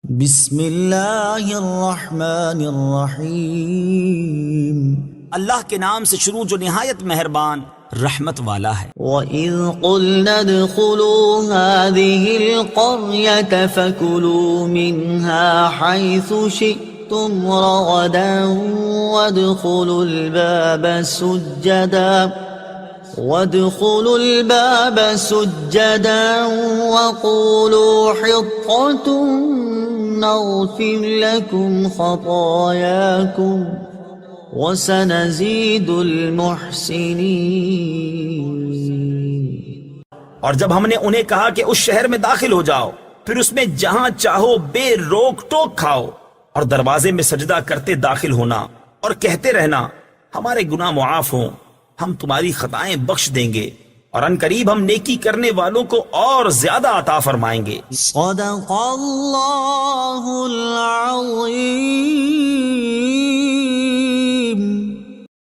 بسم اللہ الرحمن الرحیم، اللہ کے نام سے شروع جو نہایت مہربان رحمت والا ہے۔ وَإِذْ قُلْنَا ادْخُلُوا هَٰذِهِ الْقَرْيَةَ فَكُلُوا مِنْهَا حَيْثُ شِئْتُمْ رَغَدًا وَادْخُلُوا الْبَابَ سُجَّدًا وَقُولُوا حِطَّةٌ نَغْفِرْ لَكُمْ خَطَايَاكُمْ وَسَنَزِيدُ الْمُحْسِنِينَ۔ اور جب ہم نے انہیں کہا کہ اس شہر میں داخل ہو جاؤ، پھر اس میں جہاں چاہو بے روک ٹوک کھاؤ، اور دروازے میں سجدہ کرتے داخل ہونا اور کہتے رہنا ہمارے گناہ معاف ہوں، ہم تمہاری خطائیں بخش دیں گے، اور ان قریب ہم نیکی کرنے والوں کو اور زیادہ عطا فرمائیں گے۔ صدق اللہ